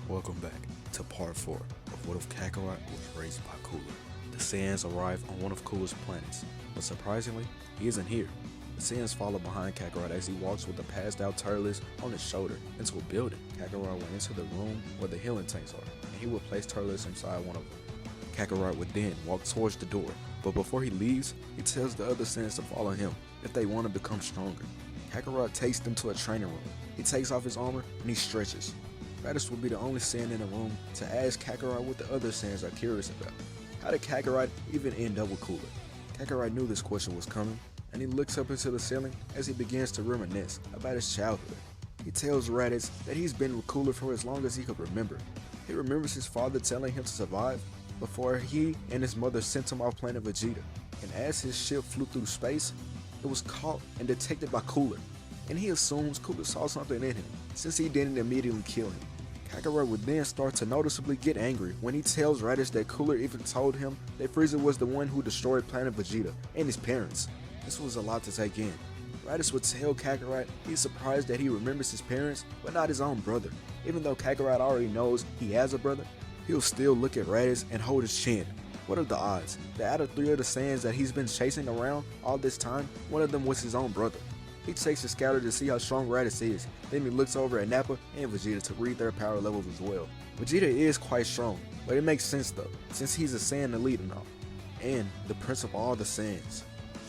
Welcome back to part 4 of What If Kakarot Was Raised by Cooler. The Saiyans arrive on one of Cooler's planets, but surprisingly, he isn't here. The Saiyans follow behind Kakarot as he walks with the passed out Turles on his shoulder into a building. Kakarot went into the room where the healing tanks are, and he will place Turles inside one of them. Kakarot would then walk towards the door, but before he leaves, he tells the other Saiyans to follow him if they want to become stronger. Kakarot takes them to a training room. He takes off his armor and he stretches. Raditz will be the only Saiyan in the room to ask Kakarot what the other Saiyans are curious about. How did Kakarot even end up with Cooler? Kakarot knew this question was coming, and he looks up into the ceiling as he begins to reminisce about his childhood. He tells Raditz that he's been with Cooler for as long as he could remember. He remembers his father telling him to survive before he and his mother sent him off planet Vegeta, and as his ship flew through space, it was caught and detected by Cooler, and he assumes Cooler saw something in him since he didn't immediately kill him. Kakarot would then start to noticeably get angry when he tells Raditz that Cooler even told him that Frieza was the one who destroyed planet Vegeta and his parents. This was a lot to take in. Raditz would tell Kakarot he's surprised that he remembers his parents but not his own brother. Even though Kakarot already knows he has a brother, he'll still look at Raditz and hold his chin. What are the odds that out of 3 of the Saiyans that he's been chasing around all this time, one of them was his own brother? He takes a scouter to see how strong Raditz is, then he looks over at Nappa and Vegeta to read their power levels as well. Vegeta is quite strong, but it makes sense though, since he's a Saiyan elite and all, and the prince of all the Saiyans.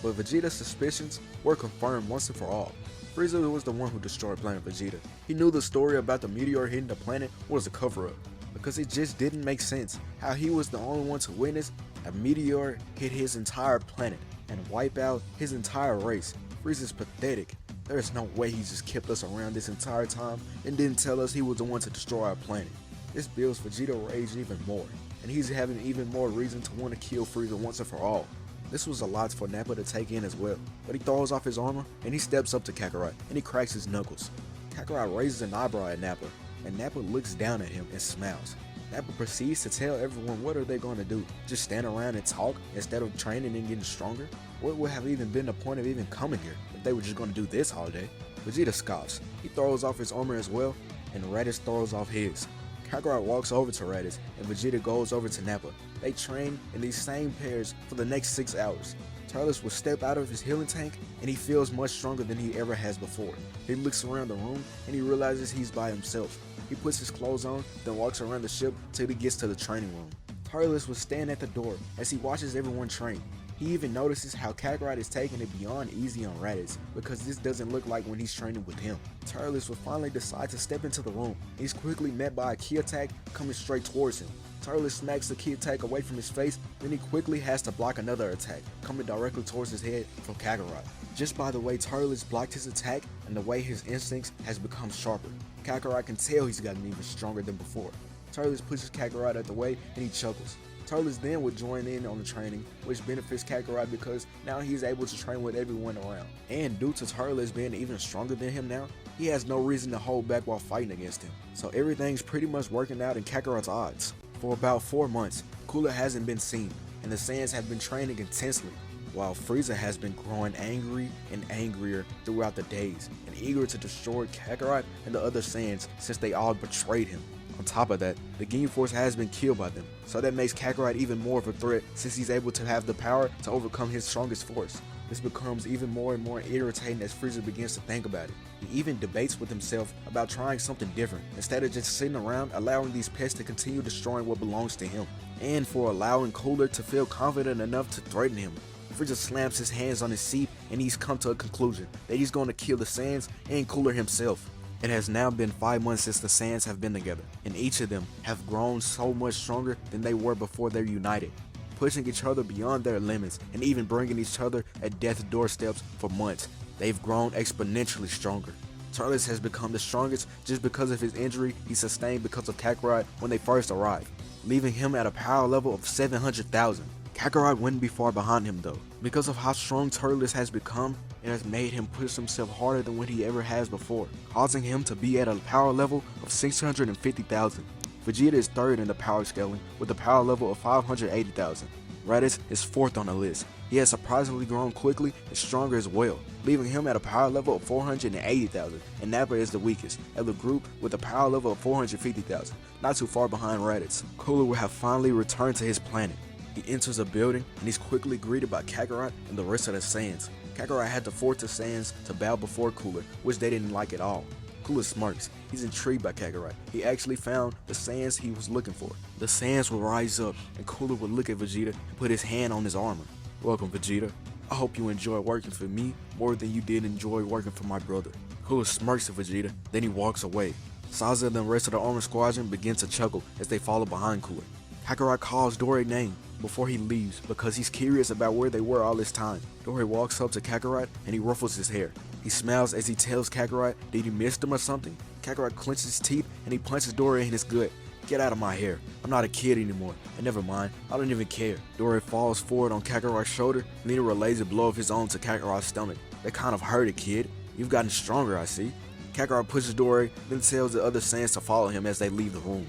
But Vegeta's suspicions were confirmed once and for all. Frieza was the one who destroyed planet Vegeta. He knew the story about the meteor hitting the planet was a cover-up, because it just didn't make sense how he was the only one to witness a meteor hit his entire planet and wipe out his entire race. Frieza's pathetic. There is no way he just kept us around this entire time and didn't tell us he was the one to destroy our planet. This builds Vegeta rage even more, and he's having even more reason to want to kill Frieza once and for all. This was a lot for Nappa to take in as well, but he throws off his armor and he steps up to Kakarot and he cracks his knuckles. Kakarot raises an eyebrow at Nappa, and Nappa looks down at him and smiles. Nappa proceeds to tell everyone what are they going to do, just stand around and talk instead of training and getting stronger? What would have even been the point of even coming here if they were just going to do this all day? Vegeta scoffs. He throws off his armor as well, and Raditz throws off his. Kakarot walks over to Raditz, and Vegeta goes over to Nappa. They train in these same pairs for the next 6 hours. Turles will step out of his healing tank, and he feels much stronger than he ever has before. He looks around the room, and he realizes he's by himself. He puts his clothes on, then walks around the ship till he gets to the training room. Turles will stand at the door as he watches everyone train. He even notices how Kakarot is taking it beyond easy on Raditz, because this doesn't look like when he's training with him. Turles will finally decide to step into the room. He's quickly met by a ki attack coming straight towards him. Turles smacks the ki attack away from his face, then he quickly has to block another attack, coming directly towards his head from Kakarot. Just by the way Turles blocked his attack and the way his instincts has become sharper, Kakarot can tell he's gotten even stronger than before. Turles pushes Kakarot out of the way and he chuckles. Turles then would join in on the training, which benefits Kakarot because now he's able to train with everyone around. And due to Turles being even stronger than him now, he has no reason to hold back while fighting against him. So everything's pretty much working out in Kakarot's odds. For about 4 months, Cooler hasn't been seen, and the Saiyans have been training intensely, while Frieza has been growing angry and angrier throughout the days, and eager to destroy Kakarot and the other Saiyans since they all betrayed him. On top of that, the Ginyu Force has been killed by them, so that makes Kakarot even more of a threat since he's able to have the power to overcome his strongest force. This becomes even more and more irritating as Frieza begins to think about it. He even debates with himself about trying something different, instead of just sitting around allowing these pests to continue destroying what belongs to him, and for allowing Cooler to feel confident enough to threaten him. Frieza slams his hands on his seat and he's come to a conclusion that he's going to kill the Saiyans and Cooler himself. It has now been 5 months since the Saiyans have been together, and each of them have grown so much stronger than they were before they're united, pushing each other beyond their limits and even bringing each other at death's doorsteps for months. They've grown exponentially stronger. Turles has become the strongest just because of his injury he sustained because of Kakarot when they first arrived, leaving him at a power level of 700,000. Kakarot wouldn't be far behind him though. Because of how strong Turles has become, it has made him push himself harder than what he ever has before, causing him to be at a power level of 650,000. Vegeta is third in the power scaling with a power level of 580,000. Raditz is fourth on the list. He has surprisingly grown quickly and stronger as well. leaving him at a power level of 480,000, and Nappa is the weakest, of the group with a power level of 450,000, not too far behind Raditz. Cooler will have finally returned to his planet. He enters a building, and he's quickly greeted by Kakarot and the rest of the Saiyans. Kakarot had to force the Saiyans to bow before Cooler, which they didn't like at all. Cooler smirks. He's intrigued by Kakarot. He actually found the Saiyans he was looking for. The Saiyans will rise up, and Cooler will look at Vegeta and put his hand on his armor. "Welcome, Vegeta. I hope you enjoy working for me more than you did enjoy working for my brother." Cooler smirks at Vegeta, then he walks away. Saza and the rest of the armor squadron begin to chuckle as they follow behind Cooler. Kakarot calls Dory's name before he leaves because he's curious about where they were all this time. Dory walks up to Kakarot and he ruffles his hair. He smiles as he tells Kakarot that he missed him or something. Kakarot clenches his teeth and he punches Dory in his gut. "Get out of my hair. I'm not a kid anymore. And never mind, I don't even care." Dory falls forward on Kakarot's shoulder and then he relays a blow of his own to Kakarot's stomach. "That kind of hurt it, kid. You've gotten stronger, I see." Kakarot pushes Dory, then tells the other Saiyans to follow him as they leave the room.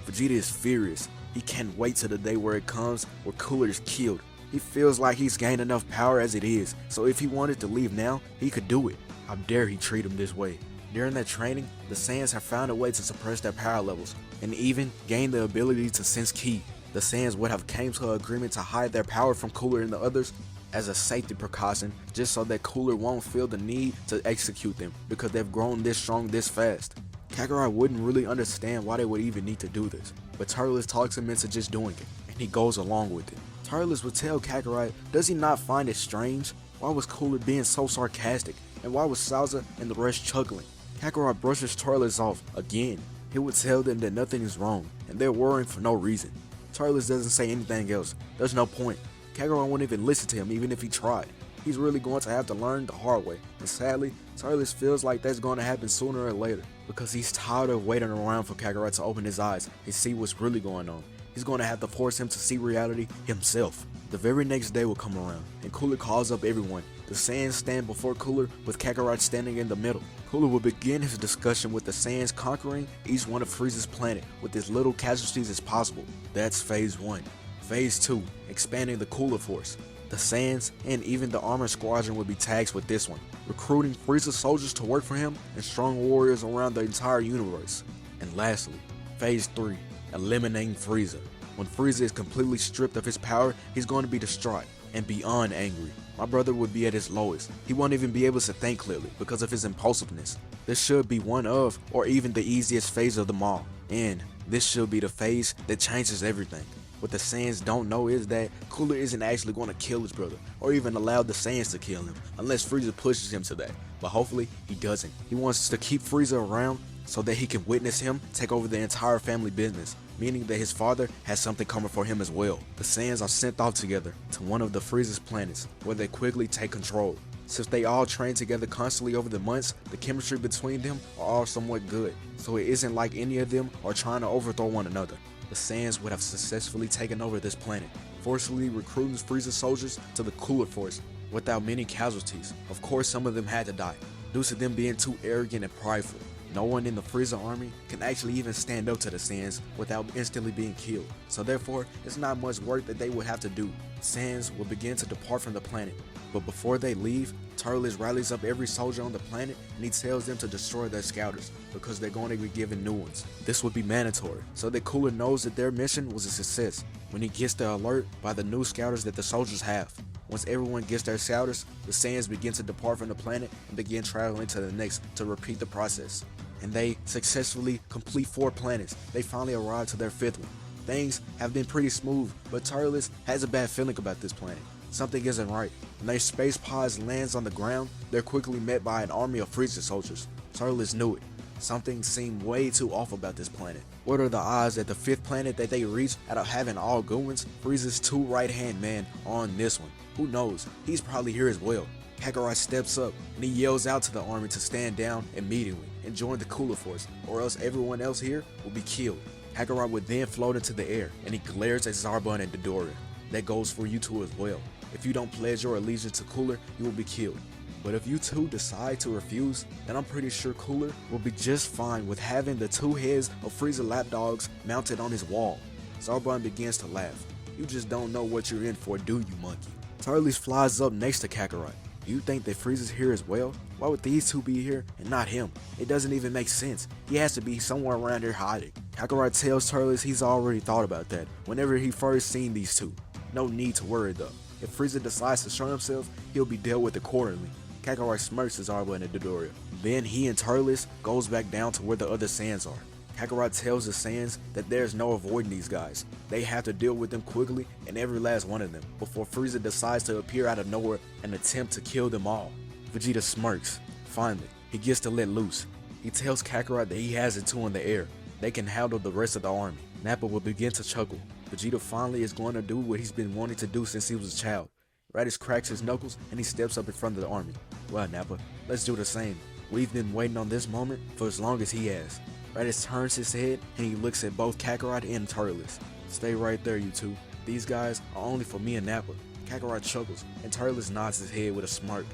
Vegeta is furious. He can't wait till the day where it comes where Cooler is killed. He feels like he's gained enough power as it is, so if he wanted to leave now, he could do it. How dare he treat him this way? During that training, the Saiyans have found a way to suppress their power levels, and even gain the ability to sense ki. The Saiyans would have came to an agreement to hide their power from Cooler and the others as a safety precaution, just so that Cooler won't feel the need to execute them because they've grown this strong this fast. Kakarot wouldn't really understand why they would even need to do this, but Turles talks him into just doing it, and he goes along with it. Turles would tell Kakarot, does he not find it strange? Why was Cooler being so sarcastic, and why was Saza and the rest chuckling? Kakarot brushes Turles off again. He would tell them that nothing is wrong, and they're worrying for no reason. Turles doesn't say anything else. There's no point. Kakarot won't even listen to him even if he tried. He's really going to have to learn the hard way, and sadly, Turles feels like that's going to happen sooner or later, because he's tired of waiting around for Kakarot to open his eyes and see what's really going on. He's going to have to force him to see reality himself. The very next day will come around, and Cooler calls up everyone. The Saiyans stand before Cooler with Kakarot standing in the middle. Cooler will begin his discussion with the Saiyans conquering each one of Frieza's planet with as little casualties as possible. That's phase 1. Phase 2, expanding the Cooler Force. The Saiyans and even the armor squadron will be tasked with this one, recruiting Frieza soldiers to work for him and strong warriors around the entire universe. And lastly, phase 3, eliminating Frieza. When Frieza is completely stripped of his power, he's going to be distraught and beyond angry. My brother would be at his lowest. He won't even be able to think clearly because of his impulsiveness. This should be one of, or even the easiest phase of them all. And this should be the phase that changes everything. What the Saiyans don't know is that Cooler isn't actually going to kill his brother, or even allow the Saiyans to kill him, unless Frieza pushes him to that. But hopefully, he doesn't. He wants to keep Frieza around so that he can witness him take over the entire family business, meaning that his father has something coming for him as well. The Saiyans are sent off together to one of the Frieza's planets, where they quickly take control. Since they all train together constantly over the months, the chemistry between them are all somewhat good, so it isn't like any of them are trying to overthrow one another. The Saiyans would have successfully taken over this planet, forcefully recruiting Frieza soldiers to the Cooler Force without many casualties. Of course, some of them had to die, due to them being too arrogant and prideful. No one in the Frieza army can actually even stand up to the Saiyans without instantly being killed, so therefore, it's not much work that they would have to do. Saiyans will begin to depart from the planet, but before they leave, Turles rallies up every soldier on the planet and he tells them to destroy their scouters because they're going to be given new ones. This would be mandatory, so that Cooler knows that their mission was a success when he gets the alert by the new scouters that the soldiers have. Once everyone gets their scouters, the Saiyans begin to depart from the planet and begin traveling to the next to repeat the process. And they successfully complete 4 planets. They finally arrive to their 5th one. Things have been pretty smooth, but Turles has a bad feeling about this planet. Something isn't right. When their space pods lands on the ground, they're quickly met by an army of Frieza soldiers. Turles knew it. Something seemed way too off about this planet. What are the odds that the 5th planet that they reach out of having all good ones, Frieza's 2 right-hand men are on this one? Who knows? He's probably here as well. Kakarot steps up and he yells out to the army to stand down immediately and join the Cooler Force, or else everyone else here will be killed. Kakarot would then float into the air and he glares at Zarbon and Dodoria. That goes for you two as well. If you don't pledge your allegiance to Cooler, you will be killed. But if you two decide to refuse, then I'm pretty sure Cooler will be just fine with having the 2 heads of Frieza lapdogs mounted on his wall. Zarbon begins to laugh. You just don't know what you're in for, do you, monkey? Turles flies up next to Kakarot. Do you think that Frieza's here as well? Why would these two be here and not him? It doesn't even make sense. He has to be somewhere around here hiding. Kakarot tells Turles he's already thought about that whenever he first seen these two. No need to worry though. If Frieza decides to show himself, he'll be dealt with accordingly. Kakarot smirks at Zarbon and Dodoria. Then he and Turles goes back down to where the other Saiyans are. Kakarot tells the Saiyans that there's no avoiding these guys. They have to deal with them quickly, and every last one of them, before Frieza decides to appear out of nowhere and attempt to kill them all. Vegeta smirks. Finally, he gets to let loose. He tells Kakarot that he has the two in the air. They can handle the rest of the army. Nappa will begin to chuckle. Vegeta finally is going to do what he's been wanting to do since he was a child. Raditz cracks his knuckles and he steps up in front of the army. Well, Nappa, let's do the same. We've been waiting on this moment for as long as he has. Raditz turns his head and he looks at both Kakarot and Turles. Stay right there, you two. These guys are only for me and Nappa. Kakarot chuckles and Turles nods his head with a smirk.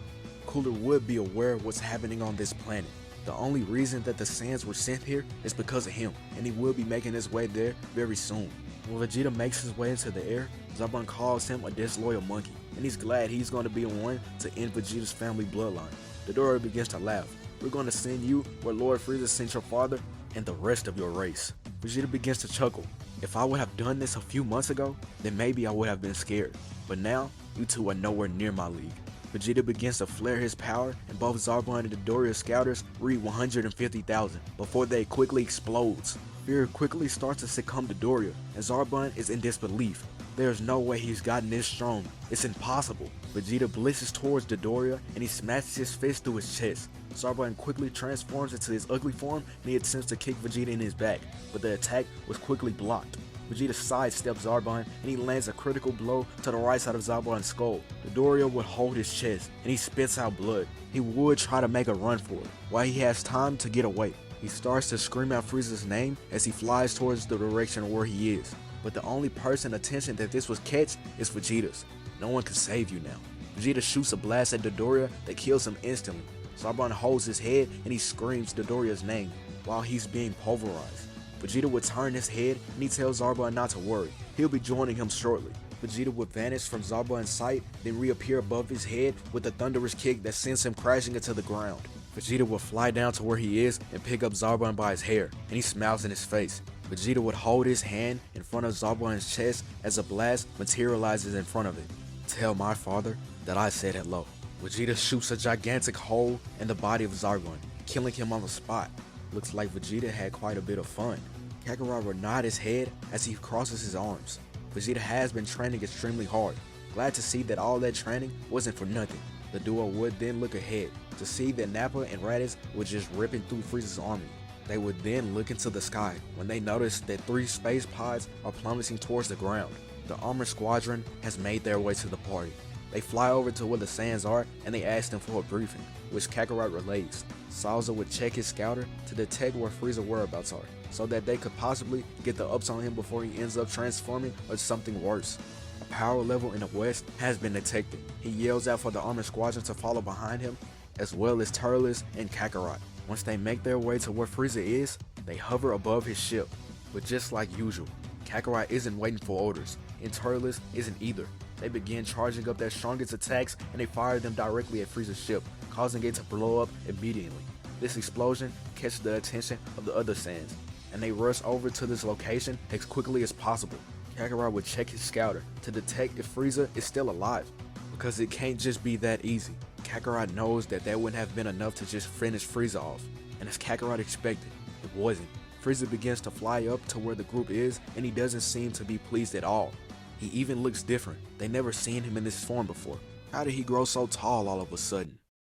Cooler would be aware of what's happening on this planet. The only reason that the Saiyans were sent here is because of him, and he will be making his way there very soon. When Vegeta makes his way into the air, Zarbon calls him a disloyal monkey, and he's glad he's going to be the one to end Vegeta's family bloodline. Dodoria begins to laugh. We're going to send you where Lord Frieza sent your father and the rest of your race. Vegeta begins to chuckle. If I would have done this a few months ago, then maybe I would have been scared. But now, you two are nowhere near my league. Vegeta begins to flare his power, and both Zarbon and Dodoria's scouters read 150,000 before they quickly explodes. Fear quickly starts to succumb to Dodoria, and Zarbon is in disbelief. There's no way he's gotten this strong. It's impossible. Vegeta blitzes towards Dodoria, and he smashes his fist through his chest. Zarbon quickly transforms into his ugly form, and he attempts to kick Vegeta in his back, but the attack was quickly blocked. Vegeta sidesteps Zarbon, and he lands a critical blow to the right side of Zarbon's skull. Dodoria would hold his chest, and he spits out blood. He would try to make a run for it, while he has time to get away. He starts to scream out Frieza's name as he flies towards the direction where he is. But the only person attention that this would catch is Vegeta's. No one can save you now. Vegeta shoots a blast at Dodoria that kills him instantly. Zarbon holds his head and he screams Dodoria's name while he's being pulverized. Vegeta would turn his head and he tells Zarbon not to worry. He'll be joining him shortly. Vegeta would vanish from Zarbon's sight, then reappear above his head with a thunderous kick that sends him crashing into the ground. Vegeta would fly down to where he is and pick up Zarbon by his hair, and he smiles in his face. Vegeta would hold his hand in front of Zarbon's chest as a blast materializes in front of it. Tell my father that I said hello. Vegeta shoots a gigantic hole in the body of Zarbon, killing him on the spot. Looks like Vegeta had quite a bit of fun. Kakarot would nod his head as he crosses his arms. Vegeta has been training extremely hard. Glad to see that all that training wasn't for nothing. The duo would then look ahead to see that Nappa and Raditz were just ripping through Frieza's army. They would then look into the sky when they noticed that 3 space pods are plummeting towards the ground. The armored squadron has made their way to the party. They fly over to where the Saiyans are and they ask them for a briefing, which Kakarot relays. Salza would check his scouter to detect where Frieza's whereabouts are, so that they could possibly get the ups on him before he ends up transforming or something worse. A power level in the west has been detected. He yells out for the armored squadron to follow behind him, as well as Turles and Kakarot. Once they make their way to where Frieza is, they hover above his ship. But just like usual, Kakarot isn't waiting for orders, and Turles isn't either. They begin charging up their strongest attacks and they fire them directly at Frieza's ship, causing it to blow up immediately. This explosion catches the attention of the other Saiyans, and they rush over to this location as quickly as possible. Kakarot would check his scouter to detect if Frieza is still alive, because it can't just be that easy. Kakarot knows that wouldn't have been enough to just finish Frieza off, and as Kakarot expected, it wasn't. Frieza begins to fly up to where the group is, and he doesn't seem to be pleased at all. He even looks different. They never seen him in this form before. How did he grow so tall all of a sudden?